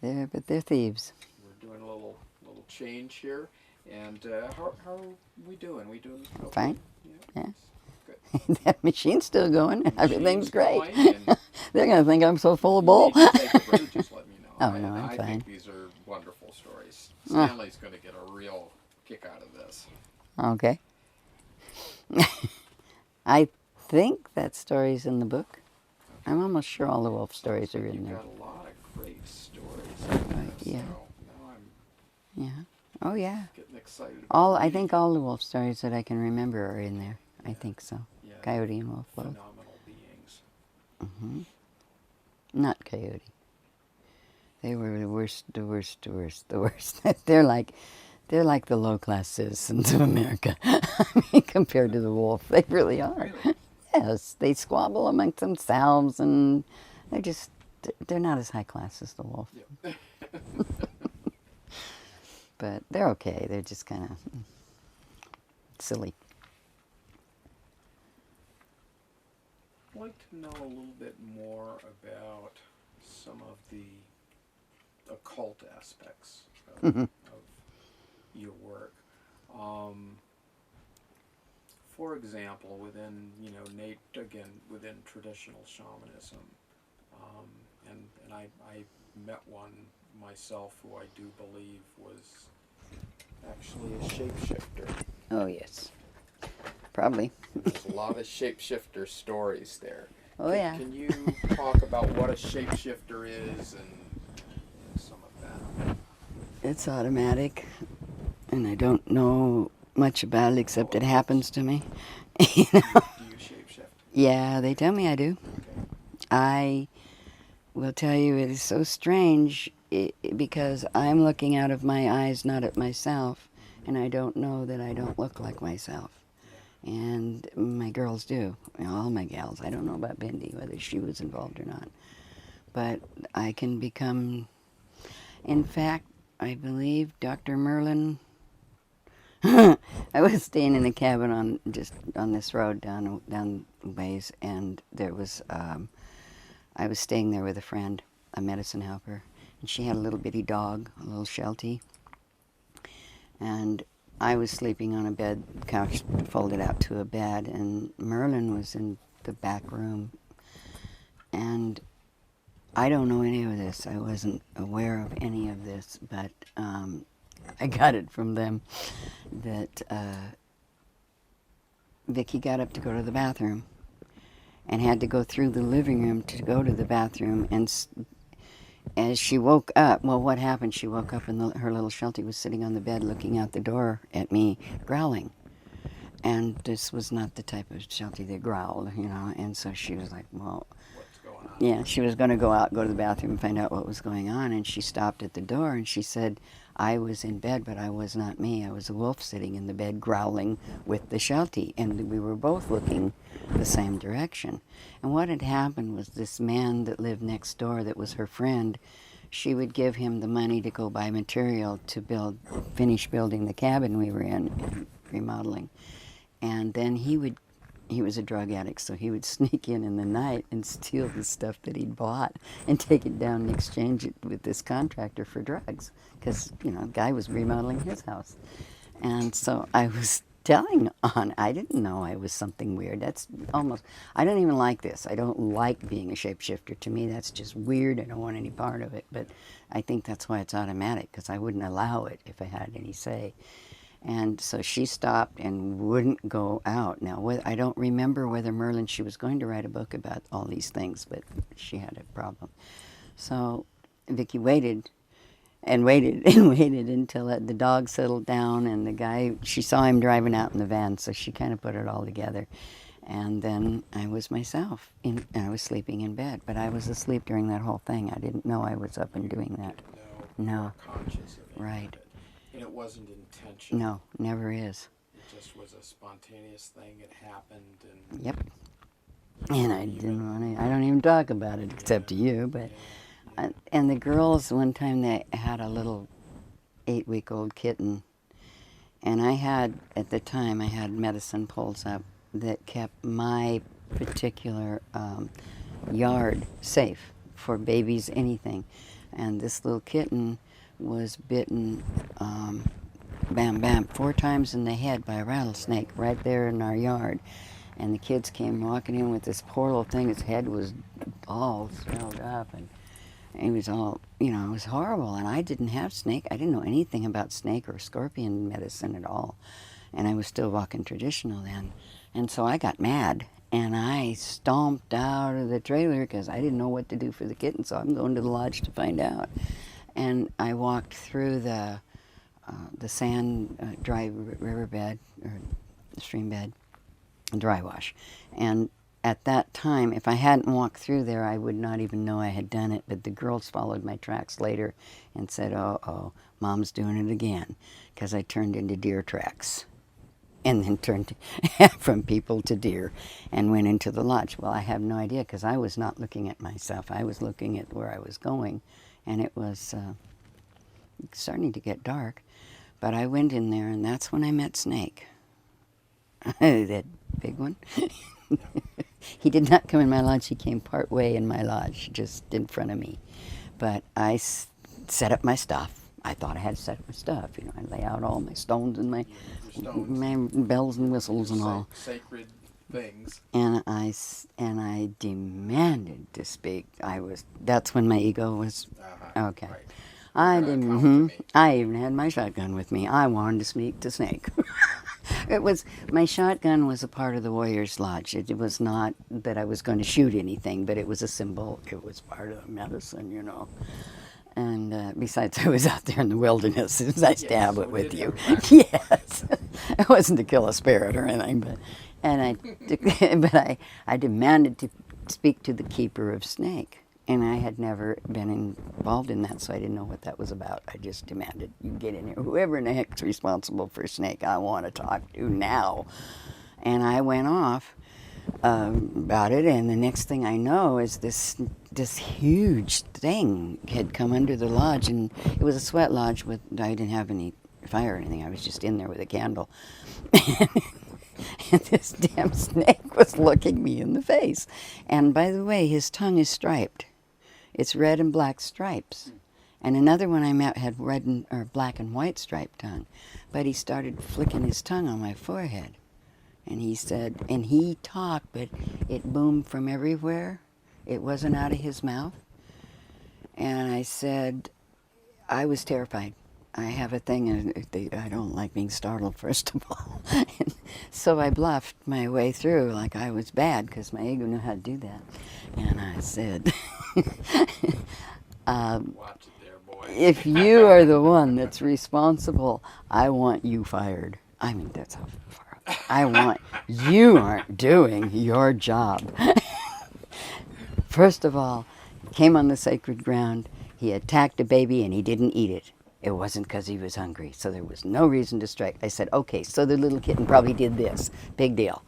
But they're thieves. We're doing a little change here. And how are we doing? We doing okay? Fine. Yeah. Yeah. Good. That machine's still going. Everything's great. Going, and They're going to think I'm so full of you bull. need to take a break, just let me know. Oh, no, I'm I fine. think these are wonderful stories. Ah. Stanley's going to get a real kick out of this. Okay. I think that story's in the book. I'm almost sure all the wolf stories are in You've there. got a lot of great stories in Right, this, yeah. so now I'm Yeah. Oh, yeah. getting excited. I think all the wolf stories that I can remember are in there. I think so. Yeah, Coyote and wolf both. phenomenal beings. Hmm. Not Coyote. They were the worst. They're like the low-class citizens of America. I mean, compared to the wolf, they really are. Really? Yes, they squabble amongst themselves, and they're not as high class as the wolf. Yeah. But they're okay. They're just kind of silly. I'd like to know a little bit more about some of the occult aspects of your work. For example, within within traditional shamanism, and I met one myself who I do believe was actually a shapeshifter. Oh yes, probably. There's a lot of shapeshifter stories there. Oh yeah. Can you talk about what a shapeshifter is and some of that? It's automatic, and I don't know much about it except it happens to me. You know? Do you shapeshift? Yeah, they tell me I do. Okay. I will tell you it is so strange because I'm looking out of my eyes, not at myself, and I don't know that I don't look like myself. And my girls do. All my gals. I don't know about Bindi, whether she was involved or not. But I can become... In fact, I believe Dr. Merlin... I was staying in a cabin on this road down ways, and there was... I was staying there with a friend, a medicine helper, and she had a little bitty dog, a little Sheltie. And I was sleeping on a bed, couch folded out to a bed, and Merlin was in the back room. And I don't know any of this. I wasn't aware of any of this, but I got it from them that Vicky got up to go to the bathroom and had to go through the living room to go to the bathroom. And as she woke up, well, what happened? She woke up and her little Sheltie was sitting on the bed looking out the door at me, growling. And this was not the type of Sheltie that growled, you know. And so she was like, well, What's going on? yeah, she was going to go out, go to the bathroom and find out what was going on. And she stopped at the door and she said, I was in bed, but I was not me. I was a wolf sitting in the bed growling with the Sheltie. And we were both looking the same direction. And what had happened was this man that lived next door that was her friend, she would give him the money to go buy material to finish building the cabin we were in, remodeling. And then he was a drug addict, so he would sneak in the night and steal the stuff that he'd bought and take it down and exchange it with this contractor for drugs. Because, you know, the guy was remodeling his house. And so I was telling on, I didn't know I was something weird. That's almost, I don't even like this. I don't like being a shapeshifter. To me, that's just weird. I don't want any part of it. But I think that's why it's automatic, because I wouldn't allow it if I had any say. And so she stopped and wouldn't go out. Now, I don't remember whether Merlin, she was going to write a book about all these things, but she had a problem. So Vicky waited and waited and waited until the dog settled down, and the guy, she saw him driving out in the van, so she kind of put it all together. And then I was myself, and I was sleeping in bed, but I was asleep during that whole thing. I didn't know I was up and doing that. No. Conscious of it. Right. And it wasn't intentional. No, never is. It just was a spontaneous thing. It happened, and Yep. And I didn't want to. I don't even talk about it except to you. But and the girls, one time they had a little 8-week-old kitten, and I had at the time I had medicine poles up that kept my particular yard safe for babies, anything. And this little kitten was bitten, bam, bam, 4 times in the head by a rattlesnake right there in our yard. And the kids came walking in with this poor little thing. His head was all swelled up, and it was all, you know, it was horrible. And I didn't have snake. I didn't know anything about snake or scorpion medicine at all. And I was still walking traditional then. And so I got mad, and I stomped out of the trailer because I didn't know what to do for the kitten, so I'm going to the lodge to find out. And I walked through the sand dry riverbed, or stream bed, dry wash. And at that time, if I hadn't walked through there, I would not even know I had done it. But the girls followed my tracks later and said, "Uh-oh, Mom's doing it again," because I turned into deer tracks. And then turned from people to deer and went into the lodge. Well, I have no idea because I was not looking at myself. I was looking at where I was going, and it was starting to get dark. But I went in there, and that's when I met Snake. That big one. He did not come in my lodge. He came part way in my lodge, just in front of me. But I set up my stuff. I thought I had set up my stuff. You know, I lay out all my stones and my bells and whistles and all. Sacred things. And I demanded to speak. That's when my ego was okay. Right. I even had my shotgun with me. I wanted to speak to Snake. My shotgun was a part of the Warriors Lodge. It was not that I was going to shoot anything, but it was a symbol. It was part of the medicine, you know. And besides, I was out there in the wilderness as I stab it with you. Yes, it wasn't to kill a spirit or anything, but I demanded to speak to the keeper of Snake, and I had never been involved in that, so I didn't know what that was about. I just demanded, "You get in here, whoever in the heck's responsible for Snake, I want to talk to now." And I went off about it, and the next thing I know is this huge thing had come under the lodge, and it was a sweat lodge I didn't have any fire or anything. I was just in there with a candle. And this damn snake was looking me in the face. And by the way, his tongue is striped. It's red and black stripes. And another one I met had black and white striped tongue. But he started flicking his tongue on my forehead. And he said, and he talked, but it boomed from everywhere. It wasn't out of his mouth. And I said, I was terrified. I have a thing, I don't like being startled, first of all. So I bluffed my way through like I was bad, because my ego knew how to do that. And I said, Watch it there, boy. if you are the one that's responsible, I want you fired. I mean, that's how far. You aren't doing your job. First of all, he came on the sacred ground, he attacked a baby, and he didn't eat it. It wasn't because he was hungry, so there was no reason to strike. I said, okay, so the little kitten probably did this. Big deal.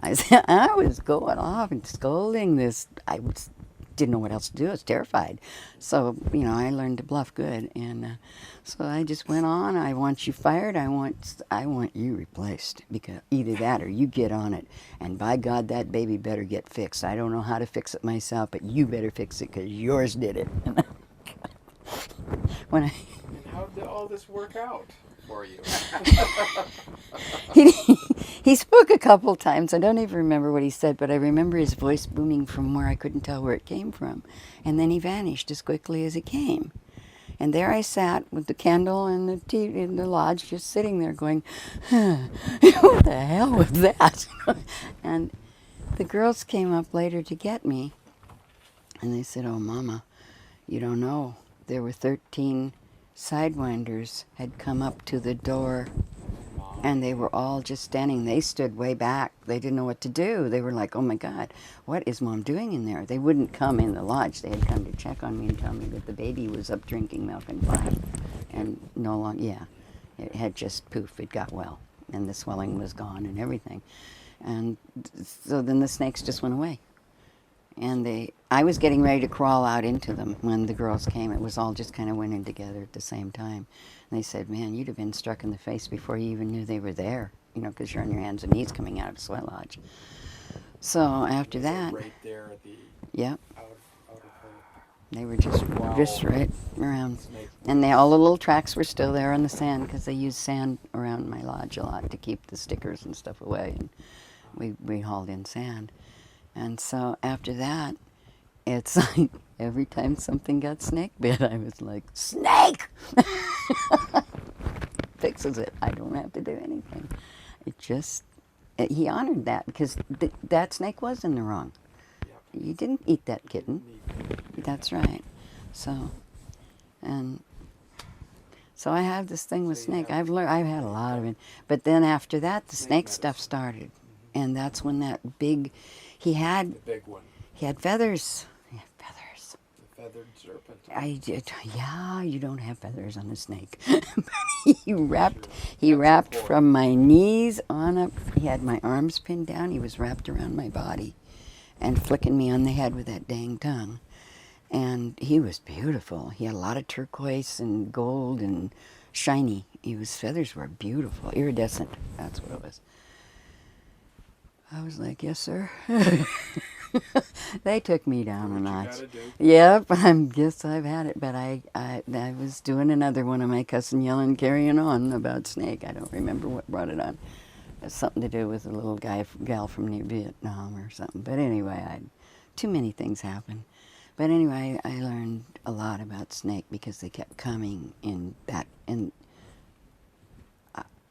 I was going off and scolding this. Didn't know what else to do. I was terrified. So, you know, I learned to bluff good. And so I just went on. I want you fired. I want you replaced. Because either that or you get on it. And by God, that baby better get fixed. I don't know how to fix it myself, but you better fix it because yours did it. And how did all this work out for you? He spoke a couple times. I don't even remember what he said, but I remember his voice booming from where I couldn't tell where it came from. And then he vanished as quickly as he came. And there I sat with the candle and the tea in the lodge, just sitting there going, what the hell was that? And the girls came up later to get me. And they said, oh, Mama, you don't know. There were 13 sidewinders had come up to the door, and they were all just standing. They stood way back. They didn't know what to do. They were like, oh my God, what is Mom doing in there? They wouldn't come in the lodge. They had come to check on me and tell me that the baby was up drinking milk and fine. And no longer, it had just poof, it got well. And the swelling was gone and everything. And so then the snakes just went away. And I was getting ready to crawl out into them when the girls came. It was all just kind of went in together at the same time. And they said, man, you'd have been struck in the face before you even knew they were there, you know, because you're on your hands and knees coming out of the sweat lodge. So after that... Right there at the... Yep. Out of her They were just Wow. right around. Snake. And all the little tracks were still there on the sand because they used sand around my lodge a lot to keep the stickers and stuff away. And we hauled in sand. And so after that, it's like every time something got snake bit, I was like, snake! Fixes it. I don't have to do anything. He honored that because that snake was in the wrong. Yep. You didn't eat that kitten. That's right. So, and so I have this thing with So you snake. have- I've had a lot of it. But then after that, the Snake snake stuff medicine. started. And that's when that big, he The had big one. feathers. He had feathers. The feathered serpent. I did, yeah, you don't have feathers on a snake. he Sure. wrapped That's important. from my knees on up. He had my arms pinned down. He was wrapped around my body and flicking me on the head with that dang tongue. And he was beautiful. He had a lot of turquoise and gold and shiny. His feathers were beautiful, iridescent. That's what it was. I was like, yes, sir. They took me down a What you notch. gotta do. Yep, I guess I've had it. But I was doing another one of my cousin yelling, carrying on about snake. I don't remember what brought it on. It's something to do with a little gal from near Vietnam or something. But anyway, too many things happened. But anyway, I learned a lot about snake because they kept coming in that, and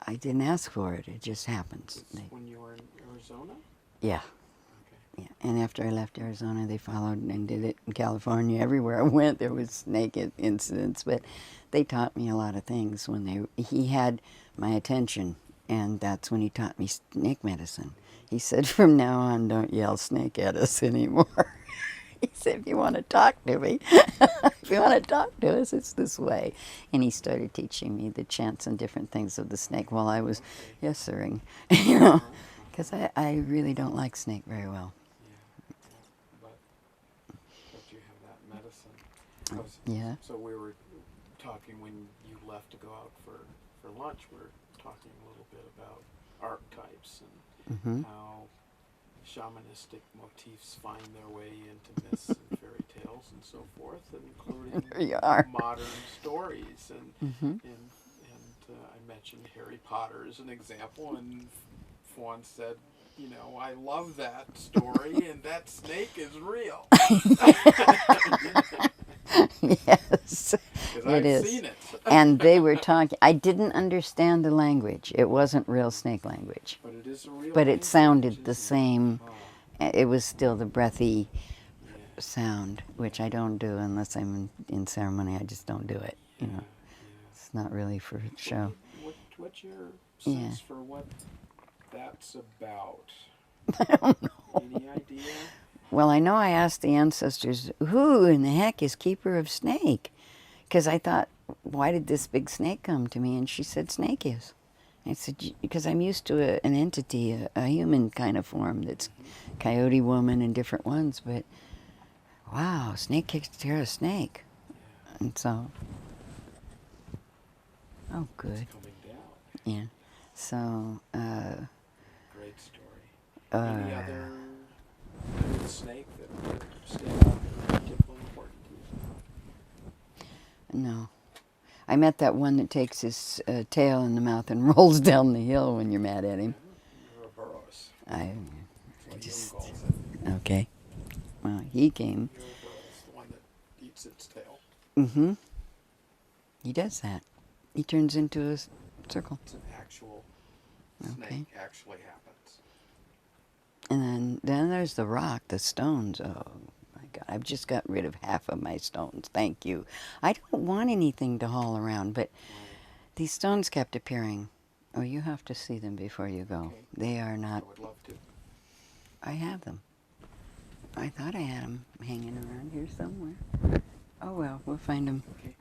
I didn't ask for it. It just happens. This when you were in Arizona? Yeah. Okay. Yeah, and after I left Arizona, they followed and did it in California. Everywhere I went, there was snake incidents. But they taught me a lot of things when he had my attention, and that's when he taught me snake medicine. He said, from now on, don't yell snake at us anymore. He said, if you want to talk to me, if you want to talk to us, it's this way. And he started teaching me the chants and different things of the snake while I was yes sirring, you know, because I really don't like snake very well. Yeah. But you have that medicine. Yeah. So we were talking when you left to go out for lunch. We were talking a little bit about archetypes and Mm-hmm. how shamanistic motifs find their way into myths and fairy tales and so forth, including There you are. modern stories. And Mm-hmm. I mentioned Harry Potter as an example, and Fawn said, you know, I love that story, and that snake is real. Yes, Because it I've is. seen it. And they were talking. I didn't understand the language. It wasn't real snake language, But it is a real but it language, sounded the isn't it? same. Oh, It was still the breathy yeah. sound, which I don't do unless I'm in ceremony. I just don't do it. You know, Yeah. it's not really for show. What's your Yeah. sense for what that's about? I don't know. Any idea? Well, I know I asked the ancestors, who in the heck is keeper of snake? Because I thought, why did this big snake come to me? And she said, snake is. I said, because I'm used to an entity, a human kind of form that's coyote woman and different ones. But, wow, snake takes care of snake. And so, oh, good. It's coming down. Yeah. So, Great story. Uh, Any other snake that stand out that are particularly important to you? no. I met that one that takes his tail in the mouth and rolls down the hill when you're mad at him. Ouroboros. I That's what just, Jung calls it. okay. Well, he came. Ouroboros, the one that eats its tail. Mm-hmm. He does that. He turns into a circle. It's an actual Okay. snake. Actually happens. And then there's the rock, the stones. Oh, my God. I've just got rid of half of my stones. Thank you. I don't want anything to haul around, but these stones kept appearing. Oh, you have to see them before you go. Okay. They are I not... would love to. I have them. I thought I had them hanging around here somewhere. Oh, well, we'll find them. Okay.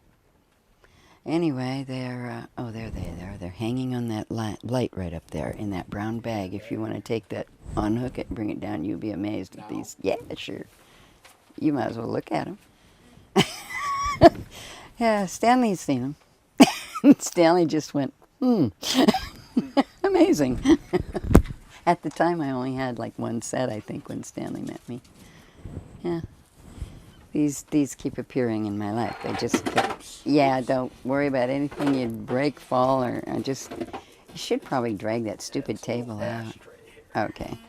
Anyway, they're, oh, there they are. They're hanging on that light right up there in that brown bag. If you want to take that, unhook it and bring it down, you'll be amazed at Now? these. Yeah, sure. You might as well look at them. Yeah, Stanley's seen them. Stanley just went, amazing. At the time, I only had like one set, I think, when Stanley met me. Yeah. These keep appearing in my life. They just keep, yeah, don't worry about anything you break, fall, or you should probably drag that stupid table out. Okay.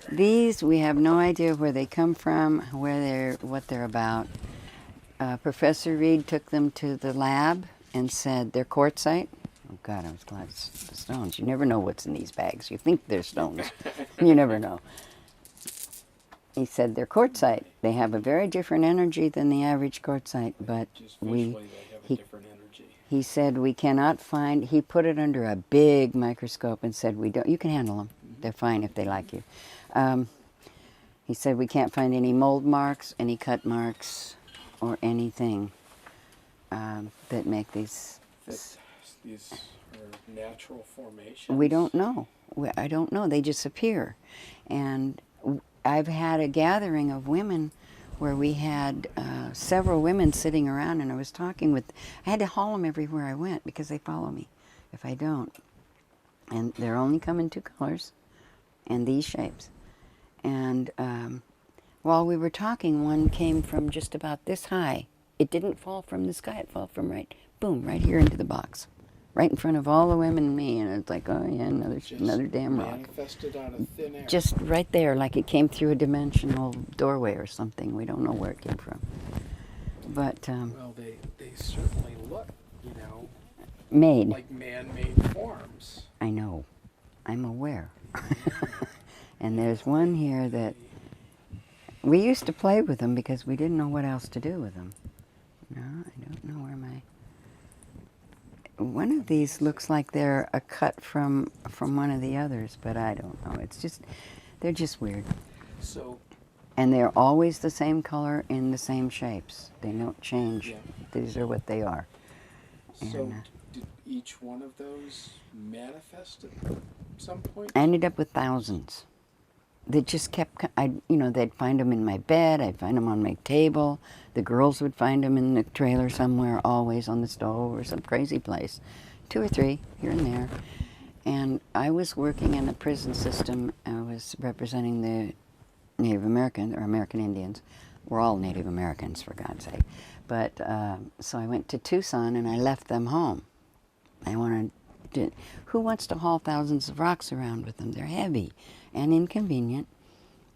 These, we have no idea where they come from, what they're about. Professor Reed took them to the lab and said they're quartzite. Oh God, I was glad it's the stones. You never know what's in these bags. You think they're stones. You never know. He said they're quartzite. They have a very different energy than the average quartzite, but Just visually, they have a different energy. he said we cannot find, he put it under a big microscope and said you can handle them. They're fine if they like you. He said we can't find any mold marks, any cut marks, or anything that make these. These are natural formations. We don't know. I don't know. They just appear. And I've had a gathering of women where we had several women sitting around, and I was talking with, I had to haul them everywhere I went because they follow me if I don't. And they're only come in 2 colors and these shapes. And while we were talking, one came from just about this high. It didn't fall from the sky. It fell from right here into the box. Right in front of all the women and me, and it's like, oh yeah, another damn rock. Manifested out of thin air. Just right there, like it came through a dimensional doorway or something. We don't know where it came from. But well, they certainly look, made. like man-made forms. I know. I'm aware. And there's one here that we used to play with them because we didn't know what else to do with them. No, I don't know where my. One of these looks like they're a cut from one of the others, but I don't know. It's just, they're just weird. So. And they're always the same color in the same shapes. They don't change. Yeah. These are what they are. So did each one of those manifest at some point? I ended up with thousands. They just kept, they'd find them in my bed, I'd find them on my table. The girls would find them in the trailer somewhere, always on the stove or some crazy place. 2 or 3, here and there. And I was working in a prison system. I was representing the Native American, or American Indians. We're all Native Americans, for God's sake. But, so I went to Tucson and I left them home. Who wants to haul thousands of rocks around with them? They're heavy and inconvenient.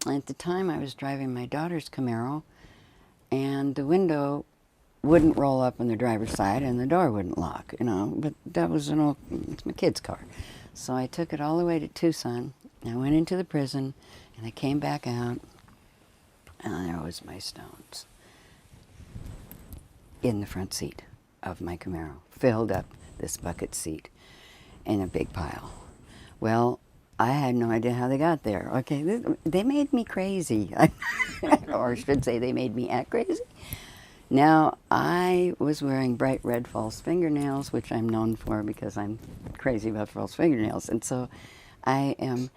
At the time, I was driving my daughter's Camaro, and the window wouldn't roll up on the driver's side, and the door wouldn't lock, But that was it's my kid's car. So I took it all the way to Tucson. I went into the prison, and I came back out, and there was my stones in the front seat of my Camaro, filled up this bucket seat in a big pile. Well, I had no idea how they got there. Okay, they made me crazy. Or I should say they made me act crazy. Now, I was wearing bright red false fingernails, which I'm known for because I'm crazy about false fingernails. And so I am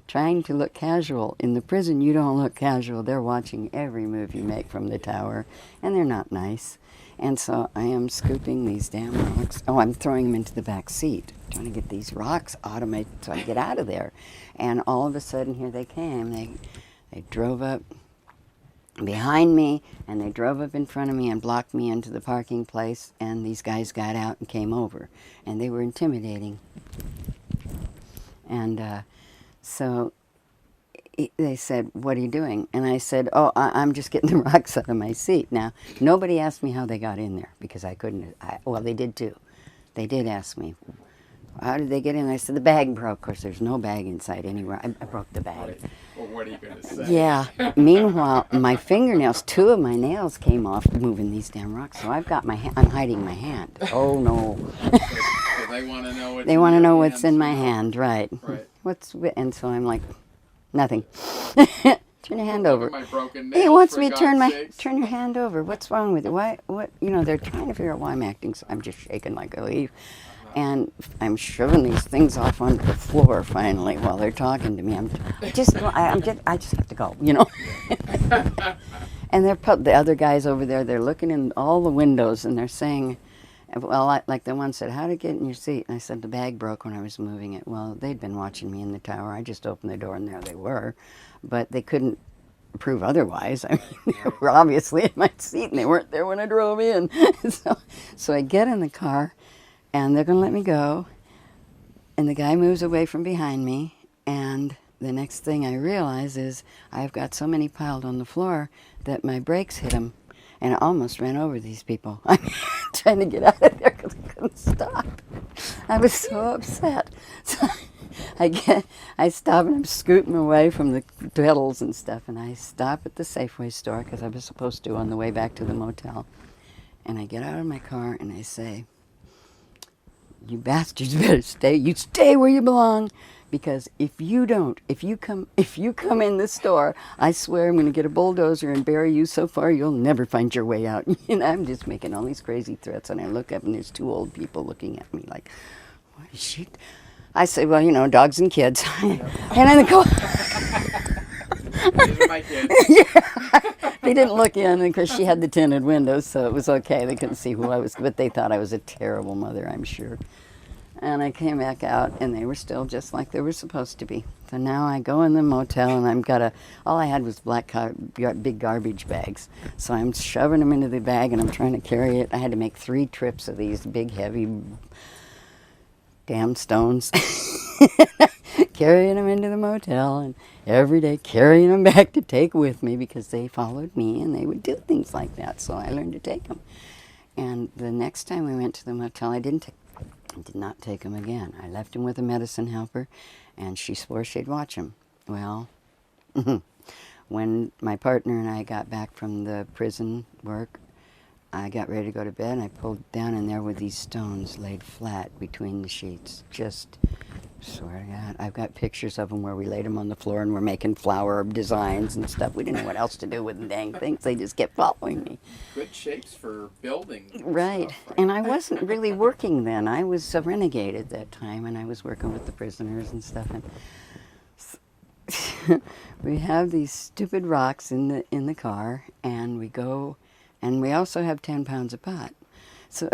trying to look casual. In the prison, you don't look casual. They're watching every move you make from the tower, and they're not nice. And so I am scooping these damn rocks. Oh, I'm throwing them into the back seat, trying to get these rocks out of so I get out of there. And all of a sudden, here they came. They drove up behind me, and they drove up in front of me and blocked me into the parking place. And these guys got out and came over, and they were intimidating. And so they said, "What are you doing?" And I said, "Oh, I'm just getting the rocks out of my seat." Now, nobody asked me how they got in there because I couldn't. Well, they did too. They did ask me, "How did they get in?" I said, "The bag broke." Of course, there's no bag inside anywhere. I broke the bag. Right. Well, what are you going to say? Yeah. Meanwhile, my fingernails, 2 of my nails came off moving these damn rocks. So I've got I'm hiding my hand. Oh no. So they want to know. They want to know what's in my hand, right? Right. And so I'm like, nothing. Turn your hand over. My broken He nails, wants for me to God's turn your hand over. What's wrong with it? Why? What? They're trying to figure out why I'm acting. So I'm just shaking like a leaf, and I'm shoving these things off onto the floor finally while they're talking to me. I just have to go. And the other guys over there. They're looking in all the windows and they're saying, well, like the one said, "How to get in your seat?" And I said, "The bag broke when I was moving it." Well, they'd been watching me in the tower. I just opened the door and there they were. But they couldn't prove otherwise. I mean, they were obviously in my seat, and they weren't there when I drove in. So I get in the car, and they're going to let me go, and the guy moves away from behind me, and the next thing I realize is I've got so many piled on the floor that my brakes hit them, and I almost ran over these people. I'm trying to get out of there because I couldn't stop. I was so upset. So I stop and I'm scooting away from the pedals and stuff, and I stop at the Safeway store because I was supposed to on the way back to the motel. And I get out of my car and I say, "You bastards better stay. You stay where you belong, because if you don't, if you come in this store, I swear I'm going to get a bulldozer and bury you so far you'll never find your way out." And I'm just making all these crazy threats, and I look up and there's two old people looking at me like, "What is she?" I say, "Well, dogs and kids." And in the car. These are my kids. Yeah. They didn't look in because she had the tinted windows, so it was okay. They couldn't see who I was, but they thought I was a terrible mother, I'm sure. And I came back out, and they were still just like they were supposed to be. So now I go in the motel, and all I had was big garbage bags. So I'm shoving them into the bag, and I'm trying to carry it. I had to make 3 trips of these big, heavy, damn stones. Carrying them into the motel, and every day carrying them back to take with me because they followed me and they would do things like that. So I learned to take them. And the next time we went to the motel, I did not take them again. I left him with a medicine helper, and she swore she'd watch him. Well, when my partner and I got back from the prison work, I got ready to go to bed, and I pulled down, and there were these stones laid flat between the sheets. Just, swear to God, I've got pictures of them where we laid them on the floor and we're making flower designs and stuff. We didn't know what else to do with the dang things. They just kept following me. Good shapes for building. Right. Stuff, right? And I wasn't really working then. I was a renegade at that time, and I was working with the prisoners and stuff. And we have these stupid rocks in the car, and we go, and we also have 10 pounds of pot. So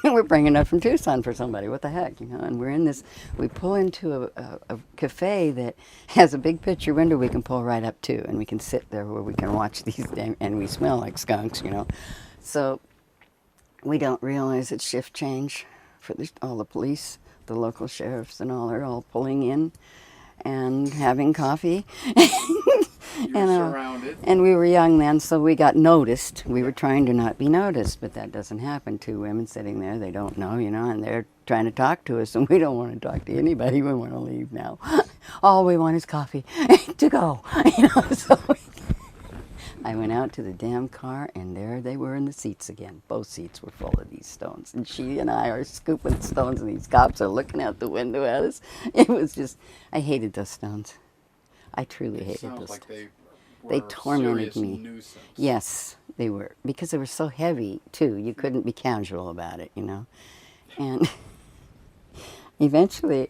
we're bringing it from Tucson for somebody. What the heck, And we're in this. We pull into a cafe that has a big picture window we can pull right up to, and we can sit there where we can watch these. And we smell like skunks, So we don't realize it's shift change for all the police, the local sheriffs, and all are all pulling in and having coffee. You're surrounded. And we were young then, so we got noticed. We were trying to not be noticed, but that doesn't happen. 2 women sitting there, they don't know, and they're trying to talk to us, and we don't want to talk to anybody. We want to leave now. All we want is coffee to go, So I went out to the damn car, and there they were in the seats again. Both seats were full of these stones, and she and I are scooping stones, and these cops are looking out the window at us. It was just, I hated those stones. I truly hated those. Sounds like they They tormented serious me. Nuisance. Yes, they were, because they were so heavy too. You couldn't be casual about it, And eventually,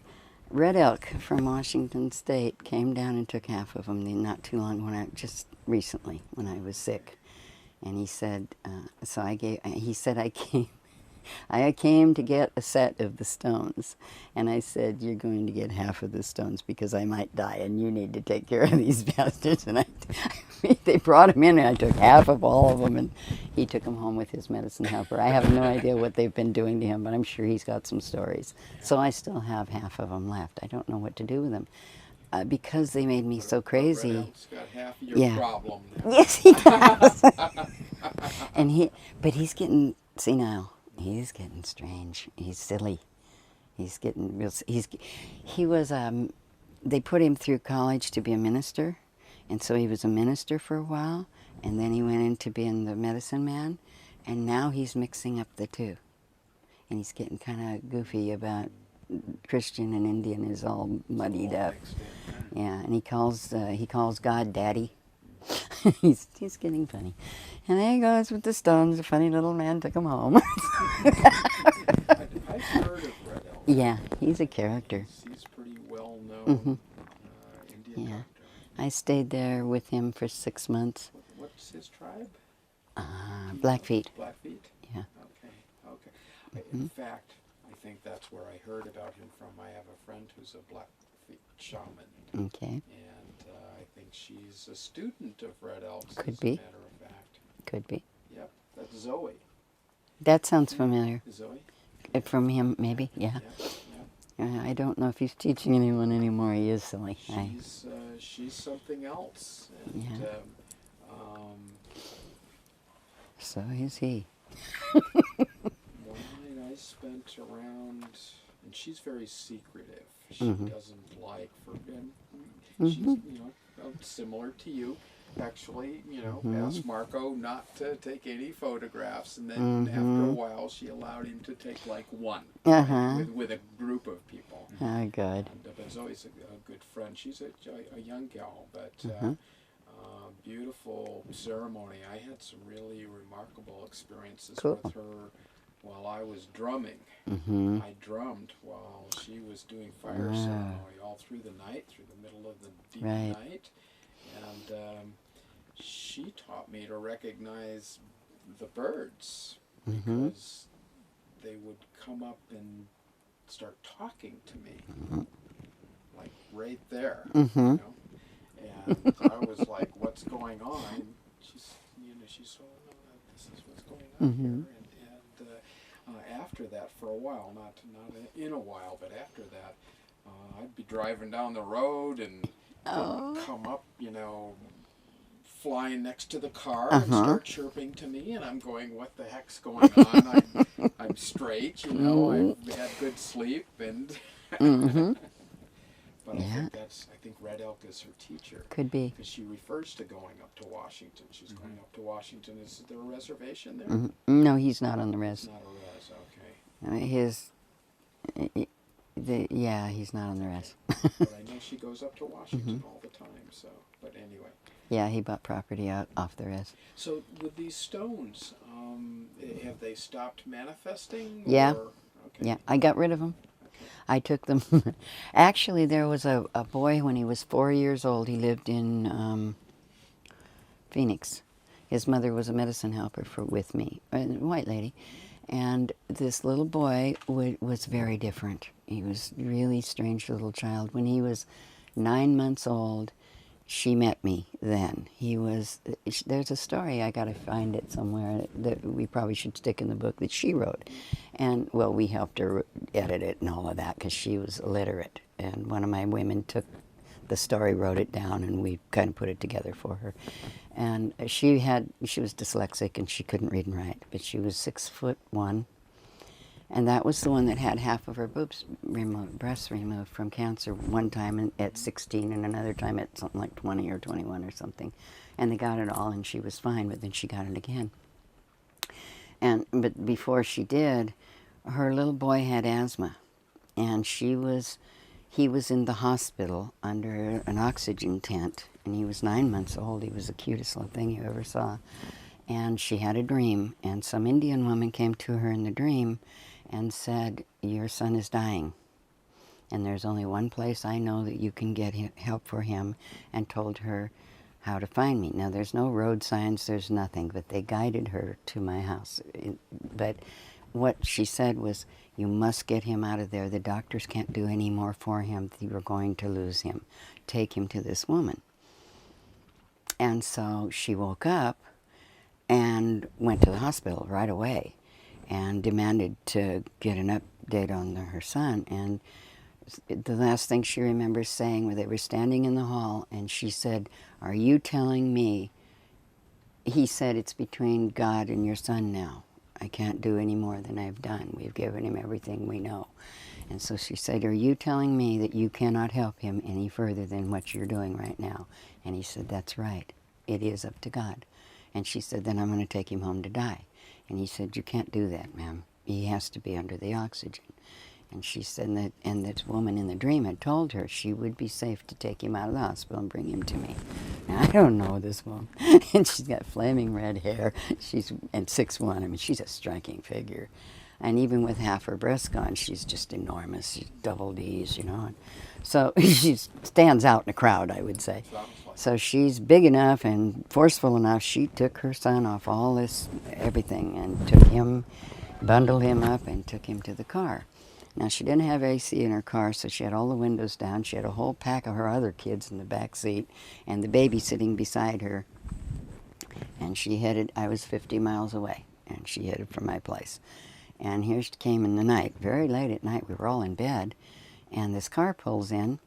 Red Elk from Washington State came down and took half of them. Not too long, just recently when I was sick, and he said, He said I came to get a set of the stones, and I said, "You're going to get half of the stones because I might die, and you need to take care of these bastards." And they brought him in, and I took half of all of them, and he took them home with his medicine helper. I have no idea what they've been doing to him, but I'm sure he's got some stories. So I still have half of them left. I don't know what to do with them. Because they made me so crazy. Red Elk's got half of your problem now. Yes, he does. But he's getting senile. He's getting strange. He's silly. He's getting real. He was. They put him through college to be a minister, and so he was a minister for a while, and then he went into being the medicine man, and now he's mixing up the two, and he's getting kind of goofy about Christian and Indian is all muddied up. Yeah, and he calls God Daddy. he's getting funny. And there he goes with the stones. A funny little man took him home. I've heard of Red Elk. Yeah, he's a character. He's pretty well known Indian doctor. I stayed there with him for 6 months. What's his tribe? Blackfeet. Blackfeet? Yeah. Okay. In fact, I think that's where I heard about him from. I have a friend who's a Blackfeet shaman. Okay. And I think she's a student of Red Elk's, Could as be. a matter of fact. Could be. Yep, that's Zoe. That sounds familiar. Zoe? From him, maybe? Yeah. I don't know if he's teaching anyone anymore. He is silly. She's something else. And, Yeah. So is he. one night I spent around, and she's very secretive. She doesn't like forbidden. She's, similar to you. Actually, asked Marco not to take any photographs, and then after a while, she allowed him to take like one with a group of people. Oh, good. But Zoe's a good friend. She's a young gal, but beautiful ceremony. I had some really remarkable experiences with her while I was drumming. I drummed while she was doing fire ceremony all through the night, through the middle of the deep night, and she taught me to recognize the birds because they would come up and start talking to me, like right there, And I was like, "What's going on?" And she's oh no, this is what's going on here. And after that, for a while, not in a while, but after that, I'd be driving down the road and they'd come up, flying next to the car and start chirping to me, and I'm going, what the heck's going on? I'm straight, I've had good sleep, and but I think Red Elk is her teacher. Could be. Because she refers to going up to Washington. She's going up to Washington. Is there a reservation there? No, he's not on the res. It's not a res, okay. He's not on the res. But I know she goes up to Washington all the time, so, but anyway. Yeah, he bought property out off the res. So with these stones, have they stopped manifesting? Yeah. Or? Okay. Yeah, I got rid of them. Okay. I took them. Actually, there was a boy when he was 4 years old. He lived in Phoenix. His mother was a medicine helper with me, a white lady. And this little boy was very different. He was a really strange little child. When he was 9 months old, she met me then. There's a story, I gotta find it somewhere, that we probably should stick in the book that she wrote. And, well, we helped her edit it and all of that because she was illiterate. And one of my women took the story, wrote it down, and we kind of put it together for her. And she was dyslexic and she couldn't read and write, but she was 6'1". And that was the one that had half of her breasts removed from cancer, one time at 16 and another time at something like 20 or 21 or something. And they got it all and she was fine, but then she got it again. But before she did, her little boy had asthma, and he was in the hospital under an oxygen tent, and he was 9 months old. He was the cutest little thing you ever saw. And she had a dream, and some Indian woman came to her in the dream and said, your son is dying, and there's only one place I know that you can get help for him, and told her how to find me. Now, there's no road signs, there's nothing, but they guided her to my house. But what she said was, you must get him out of there. The doctors can't do any more for him. You're going to lose him. Take him to this woman. And so she woke up and went to the hospital right away and demanded to get an update on her son. And the last thing she remembers saying, where they were standing in the hall, and she said, are you telling me? He said, it's between God and your son now. I can't do any more than I've done. We've given him everything we know. And so she said, are you telling me that you cannot help him any further than what you're doing right now? And he said, that's right. It is up to God. And she said, then I'm going to take him home to die. And he said, you can't do that, ma'am. He has to be under the oxygen. And she said and this woman in the dream had told her she would be safe to take him out of the hospital and bring him to me. Now, I don't know this woman. And she's got flaming red hair. And 6'1". I mean, she's a striking figure. And even with half her breasts gone, she's just enormous. She's double D's, And so she stands out in a crowd, I would say. So she's big enough and forceful enough. She took her son off all this, everything, and bundled him up and took him to the car. Now, she didn't have AC in her car, so she had all the windows down. She had a whole pack of her other kids in the back seat and the baby sitting beside her. And she headed, I was 50 miles away, and she headed for my place. And here she came in the night, very late at night. We were all in bed, and this car pulls in,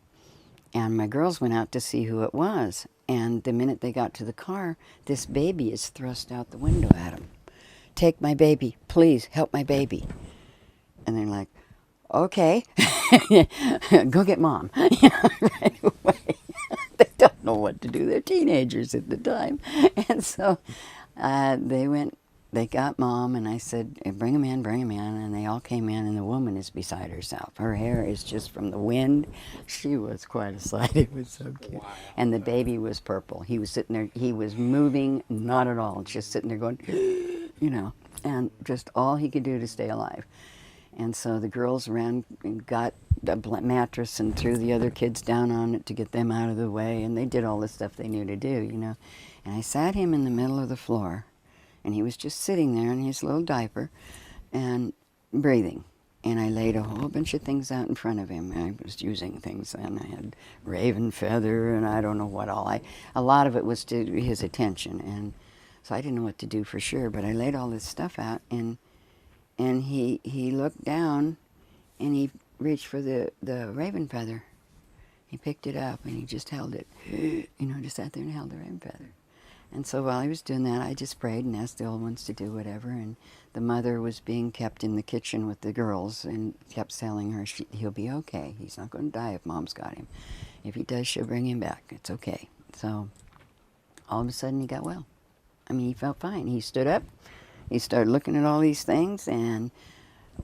and my girls went out to see who it was. And the minute they got to the car, this baby is thrust out the window at them. "Take my baby, please, help my baby." And they're like, "Okay, go get Mom." Right away. They don't know what to do. They're teenagers at the time. And so they got Mom, and I said, "Bring him in, bring him in." And they all came in, and the woman is beside herself. Her hair is just from the wind. She was quite a sight. It was so cute. Wow. And the baby was purple. He was sitting there. He was moving, not at all. Just sitting there going, and just all he could do to stay alive. And so the girls ran and got a mattress and threw the other kids down on it to get them out of the way. And they did all the stuff they knew to do. And I sat him in the middle of the floor, and he was just sitting there in his little diaper and breathing. And I laid a whole bunch of things out in front of him. I was using things, and I had raven feather and I don't know what all. A lot of it was to his attention, and so I didn't know what to do for sure. But I laid all this stuff out, and he looked down, and he reached for the raven feather. He picked it up, and he just held it. Just sat there and held the raven feather. And so while he was doing that, I just prayed and asked the old ones to do whatever. And the mother was being kept in the kitchen with the girls and kept telling her, he'll be okay. He's not going to die if Mom's got him. If he does, she'll bring him back. It's okay. So all of a sudden he got well. I mean, he felt fine. He stood up. He started looking at all these things and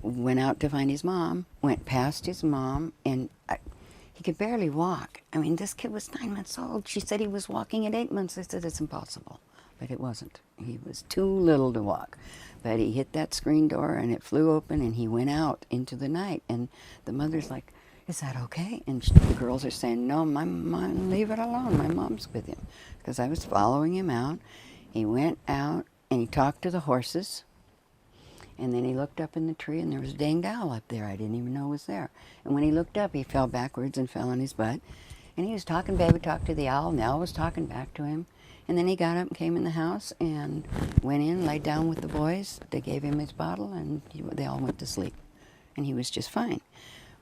went out to find his mom, went past his mom, and he could barely walk. I mean, this kid was 9 months old. She said he was walking at 8 months. I said, it's impossible. But it wasn't. He was too little to walk. But he hit that screen door, and it flew open, and he went out into the night. And the mother's like, "Is that okay?" And the girls are saying, "No, my mom, leave it alone. My mom's with him." Because I was following him out. He went out, and he talked to the horses. And then he looked up in the tree, and there was a danged owl up there. I didn't even know it was there. And when he looked up, he fell backwards and fell on his butt. And he was talking, baby talked to the owl, and the owl was talking back to him. And then he got up and came in the house and went in, laid down with the boys. They gave him his bottle, and they all went to sleep. And he was just fine.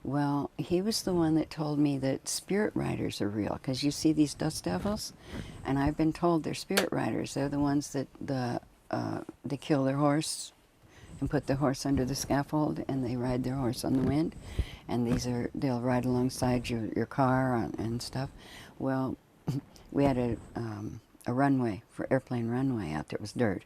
Well, he was the one that told me that spirit riders are real, because you see these dust devils, and I've been told they're spirit riders. They're the ones that they kill their horse and put the horse under the scaffold, and they ride their horse on the wind. And they'll ride alongside your car and stuff. Well, we had a runway, for airplane runway out there. It was dirt.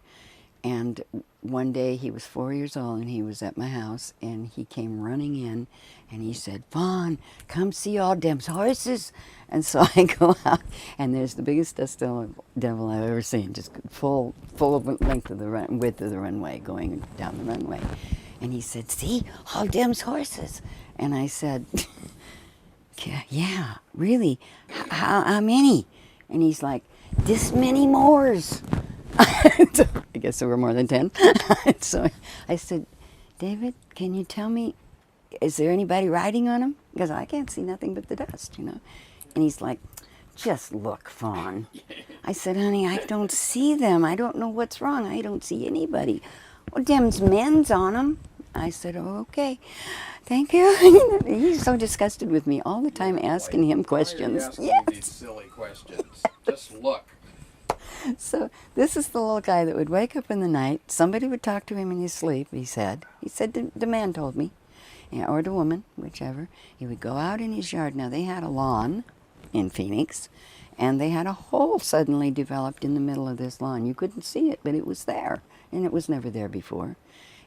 And one day he was 4 years old, and he was at my house, and he came running in, and he said, "Fawn, come see all them horses." And so I go out, and there's the biggest dust devil I've ever seen, just full length of width of the runway, going down the runway. And he said, "See, all them's horses." And I said, "Yeah, really? How many?" And he's like, "This many mores." So I guess there were more than 10. So I said, "David, can you tell me, is there anybody riding on them? Because I can't see nothing but the dust, And he's like, "Just look, Fawn." I said, "Honey, I don't see them. I don't know what's wrong. I don't see anybody." "Well, them's men's on them." I said, "Oh, okay. Thank you." He's so disgusted with me all the time, asking him questions. Why are you asking these silly questions? Just look. So this is the little guy that would wake up in the night. Somebody would talk to him in his sleep, he said. He said the man told me, or the woman, whichever. He would go out in his yard. Now, they had a lawn in Phoenix, and they had a hole suddenly developed in the middle of this lawn. You couldn't see it, but it was there, and it was never there before.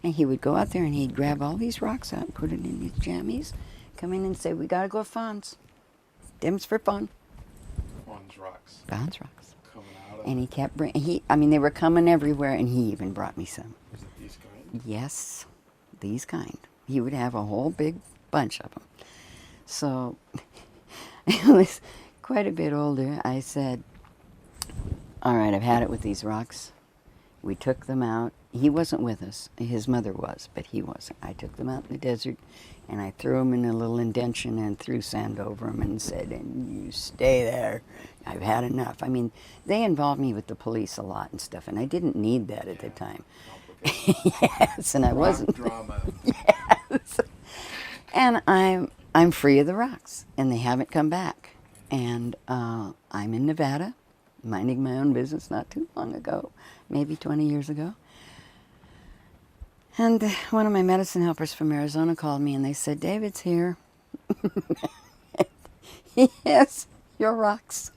And he would go out there, and he'd grab all these rocks out, put it in his jammies, come in and say, "We got to go Fawn's. Them's for fun." Fawn's rocks. Fawn's rocks. Coming out of And he kept bringing, they were coming everywhere, and he even brought me some. Is it these kind? Yes, these kind. He would have a whole big bunch of them. So it was quite a bit older. I said, "All right, I've had it with these rocks. We took them out. He wasn't with us. His mother was, but he wasn't. I took them out in the desert, and I threw them in a little indention and threw sand over them and said, and you stay there. I've had enough. I mean, they involved me with the police a lot and stuff, and I didn't need that at the time. Yes, and I wasn't. Drama. Yes. And I'm free of the rocks, and they haven't come back. And I'm in Nevada, minding my own business not too long ago, maybe 20 years ago. And one of my medicine helpers from Arizona called me, and they said, David's here. He has your rocks.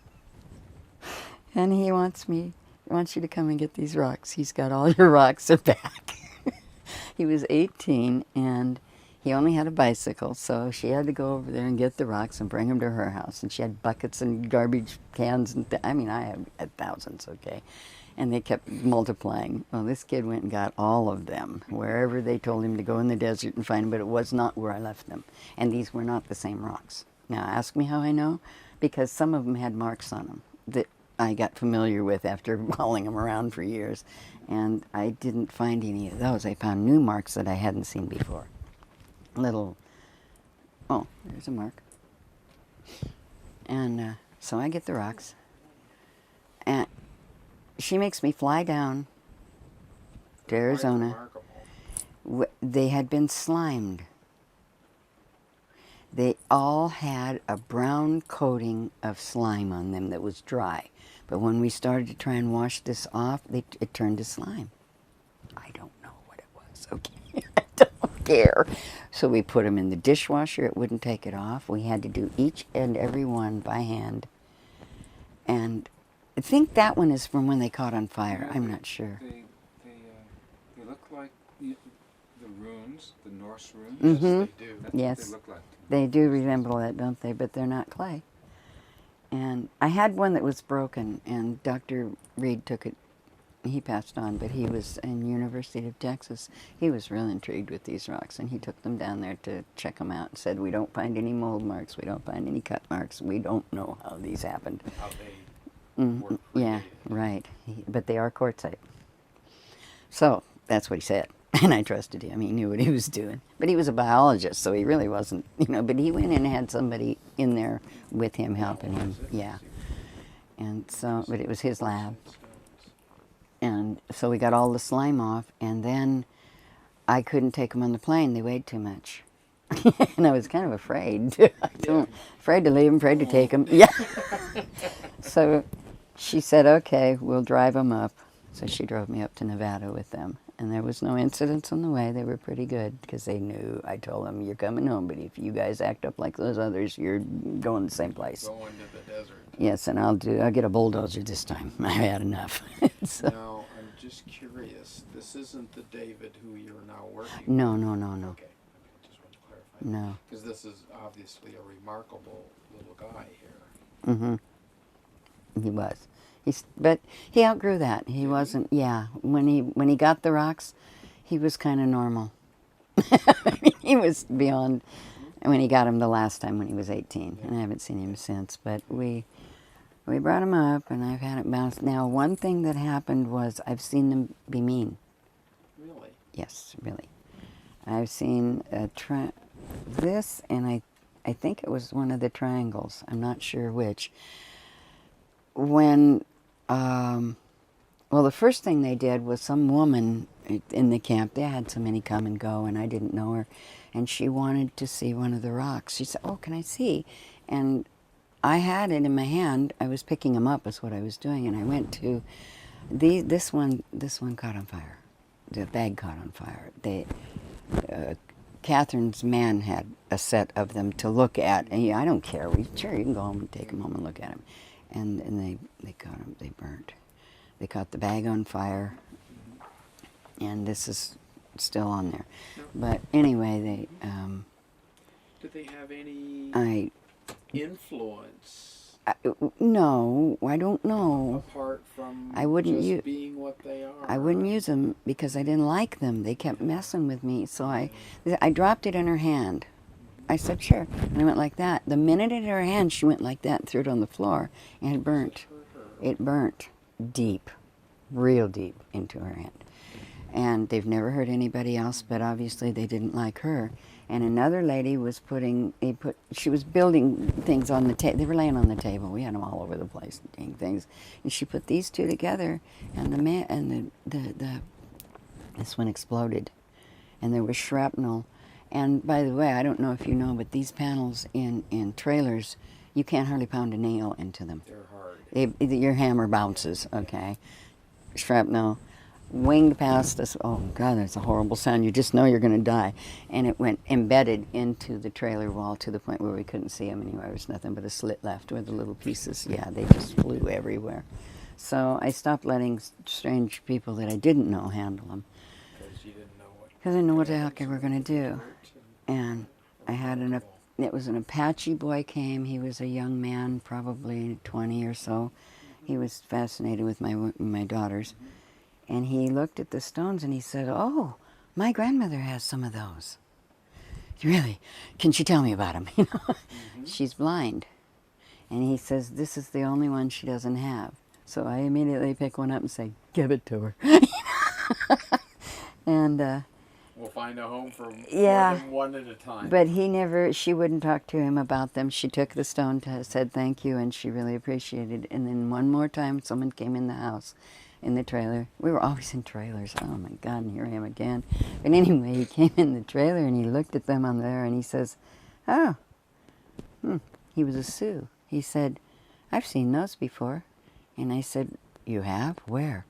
And he wants you to come and get these rocks. He's got all your rocks are back. He was 18, and he only had a bicycle, so she had to go over there and get the rocks and bring them to her house. And she had buckets and garbage cans. And I mean, I had thousands, okay? And they kept multiplying. Well, this kid went and got all of them, wherever they told him to go in the desert and find them, but it was not where I left them. And these were not the same rocks. Now, ask me how I know? Because some of them had marks on them that I got familiar with after hauling them around for years. And I didn't find any of those. I found new marks that I hadn't seen before. Little, oh, there's a mark. And so I get the rocks. And she makes me fly down to Arizona. They had been slimed. They all had a brown coating of slime on them that was dry. But when we started to try and wash this off, it turned to slime. I don't know what it was, okay? I don't care. So we put them in the dishwasher. It wouldn't take it off. We had to do each and every one by hand. And I think that one is from when they caught on fire. I'm not sure. They look like the runes, the Norse runes. Mm-hmm. Yes, they do. That's Yes. what they look like. They do resemble that, don't they? But they're not clay. And I had one that was broken, and Dr. Reed took it. He passed on, but he was in University of Texas. He was real intrigued with these rocks, and he took them down there to check them out and said, we don't find any mold marks, we don't find any cut marks, we don't know how these happened. How they were Yeah, created. right. But they are quartzite. So that's what he said, and I trusted him. He knew what he was doing. But he was a biologist, so he really wasn't, but he went in and had somebody in there with him helping him. Yeah. And so, but it was his lab. And so we got all the slime off, and then I couldn't take them on the plane. They weighed too much. And I was kind of afraid. Afraid to leave them, afraid to take them. Yeah. So she said, okay, we'll drive them up. So she drove me up to Nevada with them. And there was no incidents on the way. They were pretty good because they knew. I told them, you're coming home, but if you guys act up like those others, you're going the same place. Going to the desert. Yes, and I'll get a bulldozer this time. I had enough. So, Now, I'm just curious. This isn't the David who you're now working with? no. Okay. Okay. Just wanted to clarify. No. Because this is obviously a remarkable little guy here. Mm-hmm. He was. But he outgrew that. He wasn't. Yeah. When he got the rocks, he was kind of normal. I mean, he was beyond. When he got him the last time when he was 18, and I haven't seen him since. But we brought him up, and I've had it bounced. Now, one thing that happened was I've seen them be mean. Really? Yes, really. I've seen this, and I think it was one of the triangles. I'm not sure which. When, well, the first thing they did was some woman in the camp, they had so many come and go, and I didn't know her, and she wanted to see one of the rocks. She said, oh, can I see? And I had it in my hand. I was picking them up is what I was doing, and I went to this one caught on fire. The bag caught on fire. Catherine's man had a set of them to look at, and I don't care. Sure, you can go home and take them home and look at them. And they caught them. They burnt. They caught the bag on fire, and this is still on there. But anyway, Did they have any influence no, I don't know. apart from I wouldn't just being what they are? I wouldn't use them because I didn't like them. They kept messing with me, so I dropped it in her hand. I said, sure. And I went like that. The minute it hit her hand, she went like that and threw it on the floor, and it burnt. It burnt deep. real deep into her hand. And they've never hurt anybody else, but obviously they didn't like her. And another lady was she was building things on the table. They were laying on the table. We had them all over the place, dang things. And she put these two together, and this one exploded. And there was shrapnel. And by the way, I don't know if you know, but these panels in trailers, you can't hardly pound a nail into them. They're hard. Your hammer bounces, okay? Shrapnel winged past us. Oh, God, that's a horrible sound. You just know you're going to die. And it went embedded into the trailer wall to the point where we couldn't see them anywhere. There was nothing but a slit left with the little pieces. Yeah, they just flew everywhere. So I stopped letting strange people that I didn't know handle them. Because you didn't know what. Because I didn't know what the heck they were going to do. And I had it was an Apache boy came. He was a young man, probably 20 or so. He was fascinated with my daughters. And he looked at the stones and he said, "Oh, my grandmother has some of those." "Really? Can she tell me about them?" You know, she's blind. And he says, "This is the only one she doesn't have." So I immediately pick one up and say, "Give it to her." And We'll find a home for more Yeah. than one at a time. but she wouldn't talk to him about them. She took the stone, said thank you, and she really appreciated it. And then one more time, someone came in the house, in the trailer. We were always in trailers. Oh my God, and here I am again. But anyway, he came in the trailer and he looked at them on there and he says, "Oh, he was a Sioux." He said, "I've seen those before." And I said, "You have? Where?"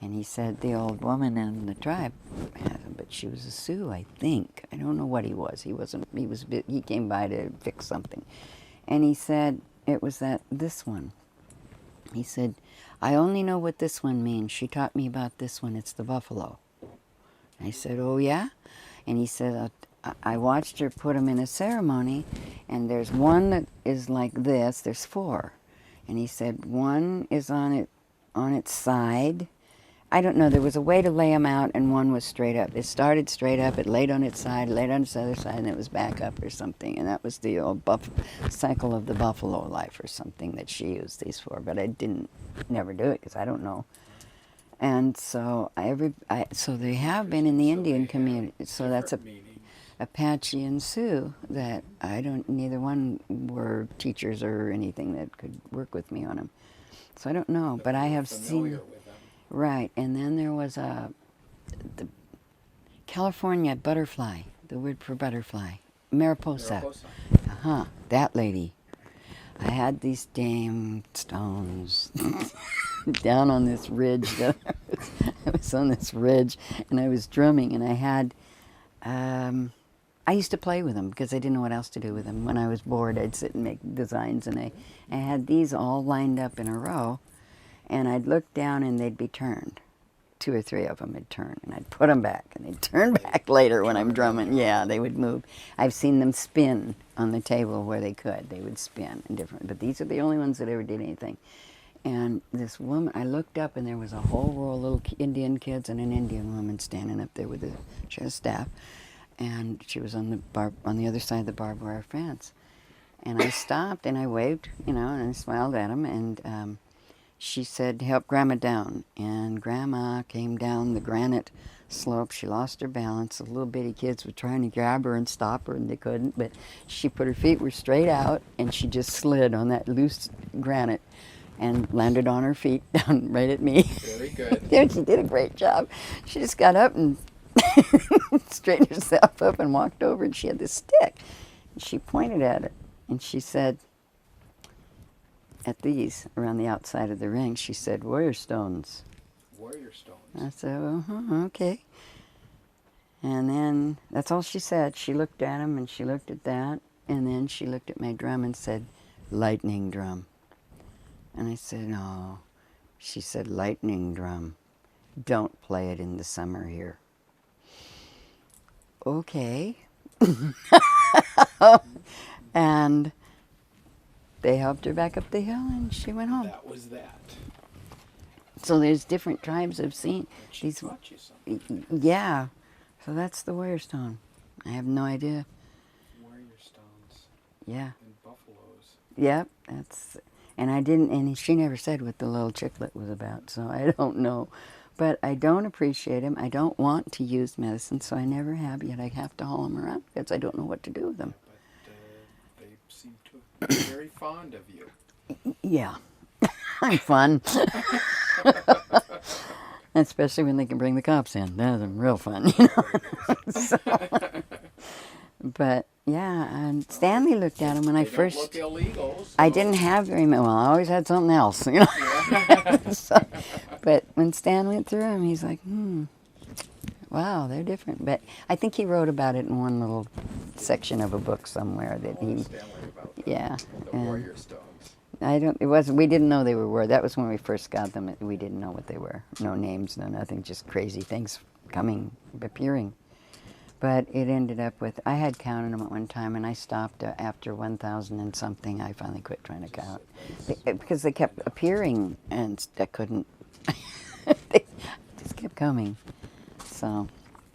And he said, "The old woman in the tribe had them, but she was a Sioux, I think. I don't know what he was. He came by to fix something." And he said, it was this one. He said, "I only know what this one means. She taught me about this one. It's the buffalo." I said, "Oh, yeah?" And he said, I watched her put them in a ceremony, and there's one that is like this. There's four. And he said, one is on its side. I don't know. There was a way to lay them out, and one was straight up. It started straight up. It laid on its side, laid on its other side, and it was back up or something. And that was the old cycle of the buffalo life or something that she used these for. But I never do it because I don't know. And so so they have been in the Indian community. So that's Apache and Sioux that neither one were teachers or anything that could work with me on them. So I don't know, but I have seen. With them. Right, and then there was the California butterfly, the word for butterfly, Mariposa. That lady. I had these damn stones down on this ridge. I was on this ridge, and I was drumming, and I had. I used to play with them because I didn't know what else to do with them. When I was bored, I'd sit and make designs, and I had these all lined up in a row. And I'd look down and they'd be turned. 2 or 3 of them would turn. And I'd put them back. And they'd turn back later when I'm drumming. Yeah, they would move. I've seen them spin on the table where they could. They would spin in different. But these are the only ones that ever did anything. And this woman, I looked up and there was a whole row of little Indian kids and an Indian woman standing up there with she had a staff. And she was on the other side of the barbed wire fence. And I stopped and I waved, and I smiled at them. And she said, "Help Grandma down." And Grandma came down the granite slope. She lost her balance. The little bitty kids were trying to grab her and stop her, and they couldn't. But her feet were straight out, and she just slid on that loose granite and landed on her feet down right at me. Very good. Yeah, she did a great job. She just got up and straightened herself up and walked over, and she had this stick. And she pointed at it, and she said, at these, around the outside of the ring, she said, "Warrior stones." Warrior stones. I said, okay. And then, that's all she said. She looked at him, and she looked at that, and then she looked at my drum and said, "Lightning drum." And I said, "No." She said, "Lightning drum. Don't play it in the summer here." Okay. And they helped her back up the hill, and she went home. That was that. So there's different tribes I've seen. She taught you something. Yeah. So that's the warrior stone. I have no idea. Warrior stones. Yeah. And buffaloes. Yep. And I didn't, and she never said what the little chicklet was about, so I don't know. But I don't appreciate him. I don't want to use medicine, so I never have, yet I have to haul them around because I don't know what to do with them. But they seem to be very fond of you. Yeah, I'm fun. Especially when they can bring the cops in. That's real fun, you know. So, but yeah, and Stanley looked at him when I They don't first. look illegal. So. I didn't have very much. Well, I always had something else, you know. Yeah. So, but when Stan went through them, he's like, wow, they're different. But I think he wrote about it in one little section of a book somewhere that he. Stanley about Yeah. the warrior stones. I don't. It wasn't. We didn't know they were. That was when we first got them. We didn't know what they were. No names. No nothing. Just crazy things appearing. But it ended up with. I had counted them at one time, and I stopped after 1,000 and something. I finally quit trying to count because they kept appearing, and I couldn't. They just kept coming. So.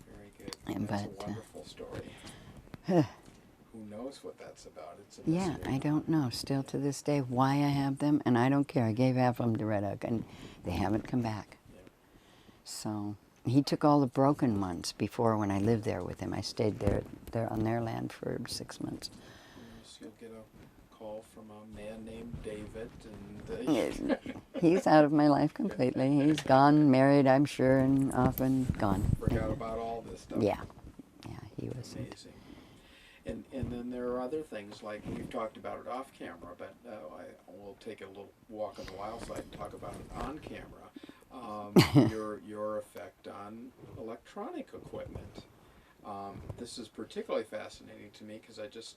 Very good. That's a wonderful story. Who knows what that's about? It's a Yeah, mystery. I don't know. Still to this day, why I have them, and I don't care. I gave half of them to Red Oak, and they haven't come back. Yeah. So he took all the broken ones before when I lived there with him. I stayed there on their land for 6 months. Yes, you'll get a call from a man named David, and He's out of my life completely. He's gone, married, I'm sure, and off and gone. forgot about all this stuff. Yeah, he was Amazing. And then there are other things, like we've talked about it off camera, but I will take a little walk on the wild side and talk about it on camera. Your effect on electronic equipment. This is particularly fascinating to me because I just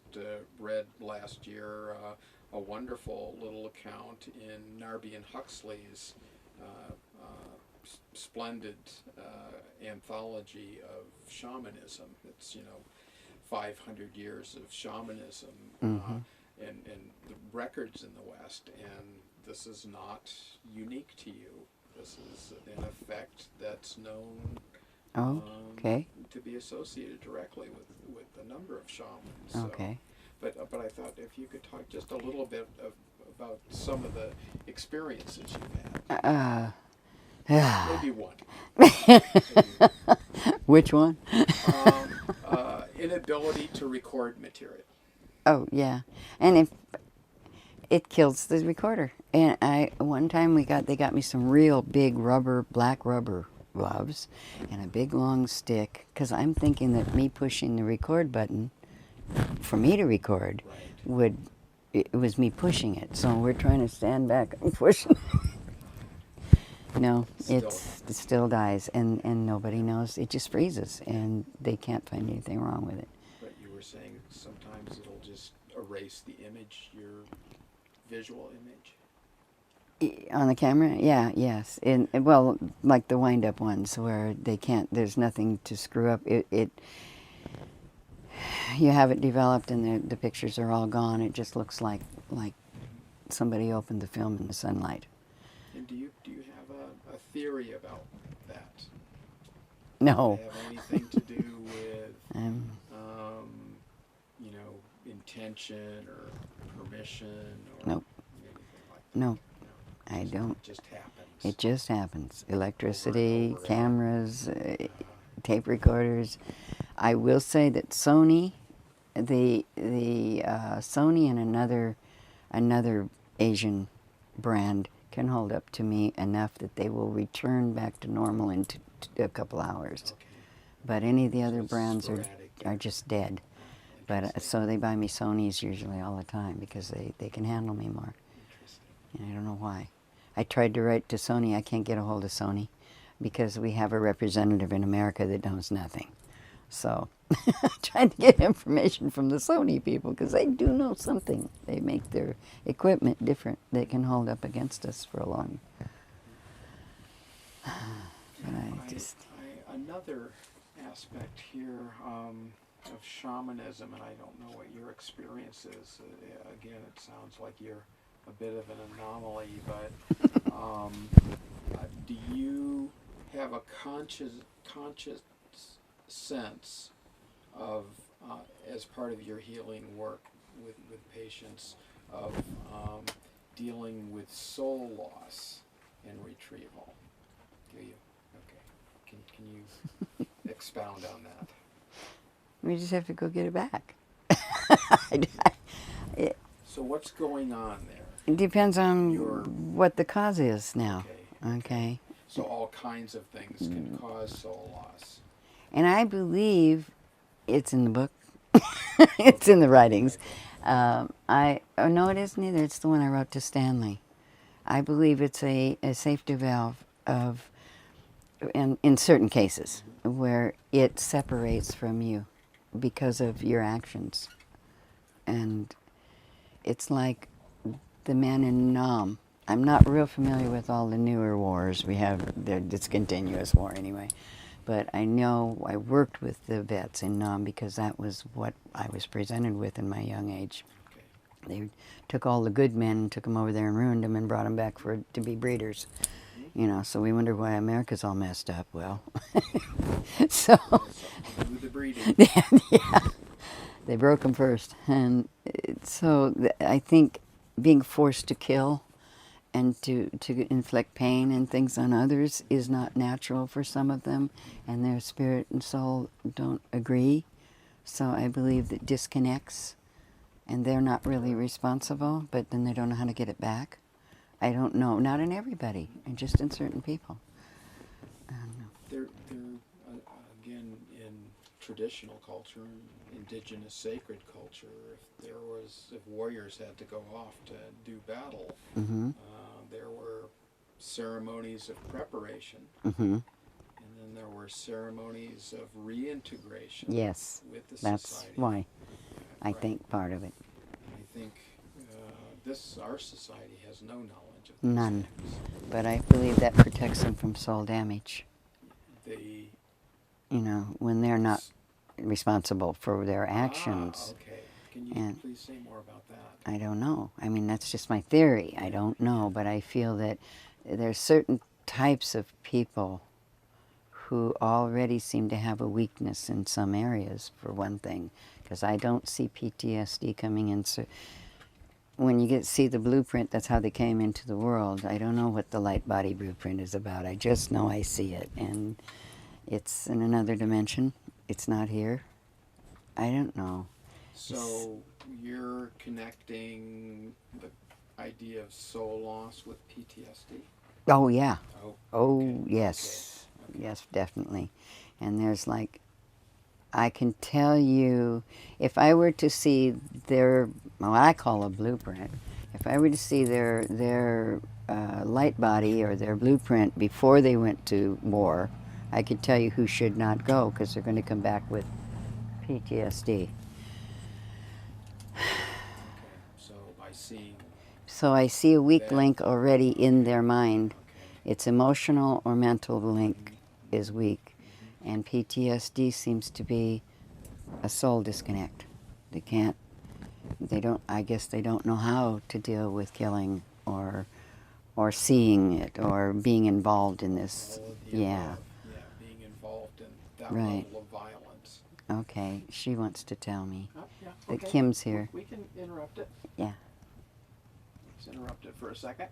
read last year a wonderful little account in Narby and Huxley's splendid anthology of shamanism. It's 500 years of shamanism and the records in the West, and this is not unique to you. This is an effect that's known to be associated directly with a number of shamans. So, okay. but I thought if you could talk just a little bit about some of the experiences you've had. Maybe one. Which one? Inability to record material. Oh yeah, and if it kills the recorder. And one time they got me some real big black rubber gloves, and a big long stick, because I'm thinking that me pushing the record button for me to record it was me pushing it. So we're trying to stand back and push. No, it still dies, and nobody knows. It just freezes, and they can't find anything wrong with it. But you were saying sometimes it'll just erase the image, your visual image. On the camera, yes, and well, like the wind-up ones where they can't. There's nothing to screw up. You have it developed, and the pictures are all gone. It just looks like somebody opened the film in the sunlight. And do you have a theory about that? No. Does it have anything to do with intention or permission or Nope. anything like that? No, I don't. It just happens. It just happens. Electricity, Over cameras, tape recorders. I will say that Sony, the Sony and another Asian brand can hold up to me enough that they will return back to normal in a couple hours. Okay. But any of the So other it's brands sporadic. are just dead. But so they buy me Sonys usually all the time because they can handle me more. Interesting. And I don't know why. I tried to write to Sony. I can't get a hold of Sony because we have a representative in America that knows nothing. So I tried to get information from the Sony people because they do know something. They make their equipment different. They can hold up against us for a long. But another aspect here of shamanism, and I don't know what your experience is. Again, it sounds like you're a bit of an anomaly, but do you have a conscious sense of, as part of your healing work with patients, of dealing with soul loss and retrieval. Do you? Okay. Can you expound on that? We just have to go get it back. So what's going on there? It depends on Your- what the cause is now. Okay. So all kinds of things can cause soul loss. And I believe it's in the book. It's in the writings. No, it isn't either. It's the one I wrote to Stanley. I believe it's a safety valve of, in certain cases, where it separates from you because of your actions. And it's like the men in Nam. I'm not real familiar with all the newer wars. We have the discontinuous war anyway. But I know I worked with the vets in Nam because that was what I was presented with in my young age. Okay. They took all the good men and took them over there and ruined them and brought them back to be breeders. You know, so we wonder why America's all messed up. Well, so With the breeding. yeah, they broke them first. And so I think being forced to kill and to inflict pain and things on others is not natural for some of them, and their spirit and soul don't agree. So I believe that disconnects, and they're not really responsible, but then they don't know how to get it back. I don't know, not in everybody, and just in certain people. I don't know. They're again, in traditional culture, indigenous sacred culture, if warriors had to go off to do battle, there were ceremonies of preparation, and then there were ceremonies of reintegration. Yes, with the that's society. why I Right. think part of it. I think our society has no knowledge of these None. things. But I believe that protects them from soul damage. They You know, when they're not responsible for their actions. okay. Can you And- please say more about that? I don't know. I mean, that's just my theory. I don't know, but I feel that there's certain types of people who already seem to have a weakness in some areas, for one thing, because I don't see PTSD coming in. So when you see the blueprint, that's how they came into the world. I don't know what the light body blueprint is about. I just know I see it, and it's in another dimension. It's not here. I don't know. So you're connecting the idea of soul loss with PTSD? Oh, yeah. Oh, Oh, okay. yes. Okay. Yes, definitely. And there's like, I can tell you, if I were to see their, well, I call a blueprint, if I were to see their light body or their blueprint before they went to war, I could tell you who should not go, because they're going to come back with PTSD. Okay. So by seeing, So I see a weak That- link already in their mind. okay. Its emotional or mental link is weak. And PTSD seems to be a soul disconnect. I guess they don't know how to deal with killing or seeing it or being involved in this. All of the Yeah. above. Yeah, being involved in that Right. level of violence. Okay, she wants to tell me Yeah, that Kim's here. We can interrupt it. Yeah. Let's interrupt it for a second.